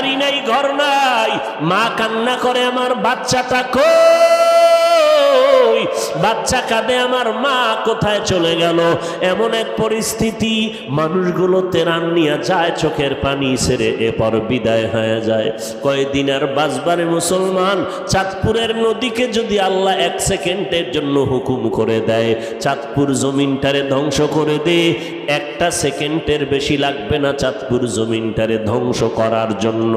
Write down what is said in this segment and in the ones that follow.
বাড়ি নাই, ঘর নাই, মা কান্না করে আমার বাচ্চাটা কই, বাচ্চা কাঁদে আমার মা কোথায় চলে গেল। এমন এক পরিস্থিতি, মানুষগুলো তেরান নিয়ে যায়, চোখের পানি ছেড়ে এরপর বিদায় হয়ে যায়। কয়দিন আর বাঁচবারে মুসলমান? চাঁদপুরের নদীকে যদি আল্লাহ 1 সেকেন্ডের জন্য হুকুম করে দেয়, চাঁদপুর জমিনটারে ধ্বংস করে দে, 1 সেকেন্ডের বেশি লাগবে না চাঁদপুর জমিনটারে ধ্বংস করার জন্য।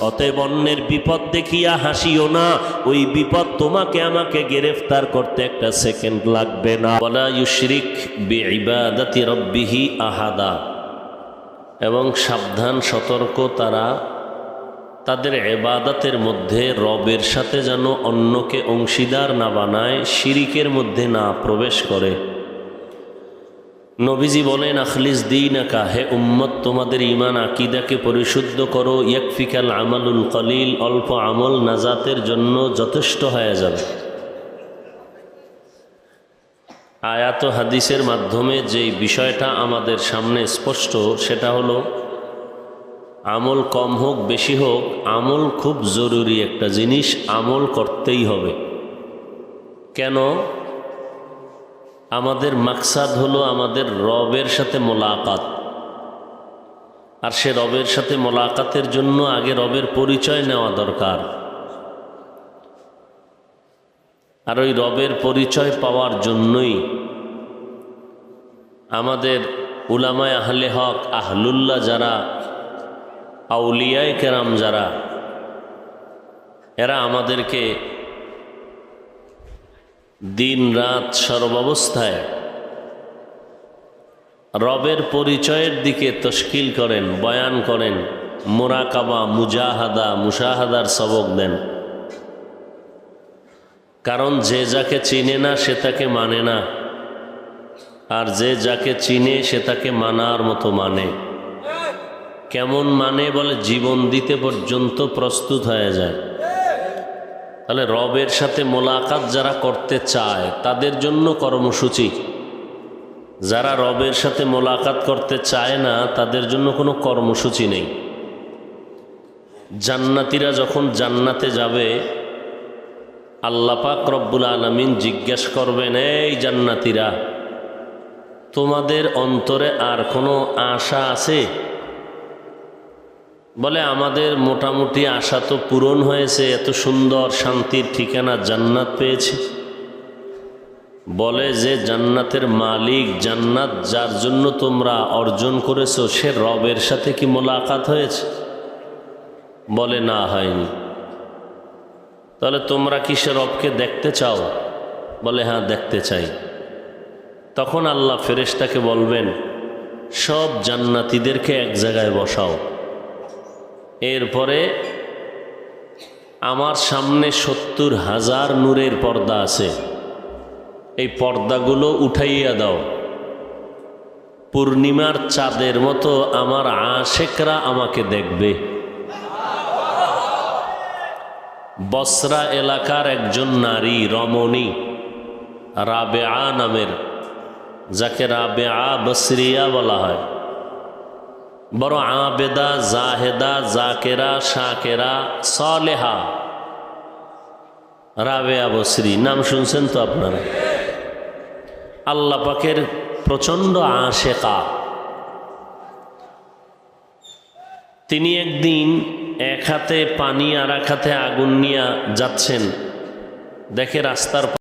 অতএব অন্যের বিপদ দেখিয়া হাসিও না, ওই বিপদ তোমাকে আমাকে গ্রেফতার করতে 1 সেকেন্ড লাগবে না। ওয়ালা ইউশরিক বিইবাদাতি রাব্বিহি আহাদা। এবং সাবধান, সতর্ক তারা তাদের ইবাদতের মধ্যে রবের সাথে যেন অন্যকে অংশীদার না বানায়, শিরিকের মধ্যে না প্রবেশ করে। নবীজি বলেন, আখলিস দীনাকা, হে উম্মত তোমাদের ঈমান আকীদাকে পরিশুদ্ধ করো, ইয়াকফিকাল আমালুল কলিল, অল্প আমল নাজাতের জন্য যথেষ্ট হয়ে যাবে। আয়াত হাদিসের মাধ্যমে যেই বিষয়টা আমাদের সামনে স্পষ্ট, সেটা হলো আমল কম হোক বেশি হোক, আমল খুব জরুরি একটা জিনিস, আমল করতেই হবে। কেন? আমাদের মাকসাদ হলো আমাদের রবের সাথে মোলাকাত, আর সে রবের সাথে মোলাকাতের জন্য আগে রবের পরিচয় নেওয়া দরকার। আর ওই রবের পরিচয় পাওয়ার জন্যই আমাদের উলামায়ে আহলে হক, আহলুল্লাহ যারা, আউলিয়ায়ে কেরাম যারা, এরা আমাদেরকে দিন রাত সর্বাবস্থায় রবের পরিচয়ের দিকে তশকিল করেন, বয়ান করেন, মুরাকাবা, মুজাহাদা, মুশাহাদার সবক দেন। কারণ যে যাকে চিনে না সে তাকে মানে না, আর যে যাকে চিনে সে তাকে মানার মতো মানে। কেমন মানে? বলে জীবন দিতে পর্যন্ত প্রস্তুত হয়ে যায়। তাহলে রবের সাথে মোলাকাত যারা করতে চায় তাদের জন্য কর্মসূচি, যারা রবের সাথে মোলাকাত করতে চায় না তাদের জন্য কোনো কর্মসূচি নেই। জান্নাতীরা যখন জান্নাতে যাবে, আল্লাহ পাক রব্বুল আলামিন জিজ্ঞাসা করবেন, এই জান্নাতীরা, তোমাদের অন্তরে আর কোনো আশা আছে? বলে, আমাদের মোটামুটি আশা তো পূরণ হয়েছে, এত সুন্দর শান্তির ঠিকানা জান্নাত পেয়েছি। বলে, যে জান্নাতের মালিক, জান্নাত যার জন্য তোমরা অর্জন করেছো, সে রবের সাথে কি মোলাকাত হয়েছে? বলে, না, হয়নি। তাহলে তোমরা কি সে রবকে দেখতে চাও? বলে, হ্যাঁ, দেখতে চাই। তখন আল্লাহ ফেরেশতাকে বলবেন, সব জান্নাতীদেরকে এক জায়গায় বসাও। এরপরে আমার সামনে 70,000 নূরের পর্দা আছে, এই পর্দাগুলো উঠাইয়া দাও। পূর্ণিমার চাঁদের মতো আমার আশেকরা আমাকে দেখবে। বসরা এলাকার একজন নারী, রমণী, রাবেয়া নামের, যাকে রাবেয়া বসরিয়া বলা হয়, বড় আবেদা, জাহেদা, জাকেরা, শাকেরা, সালেহা, রাবেয়া বসরি, নাম শুনছেন তো আপনারা? আল্লাহ পাকের প্রচণ্ড আশেকা। তিনি একদিন এক হাতে পানি আর এক হাতে আগুন নিয়ে যাচ্ছেন, দেখে রাস্তার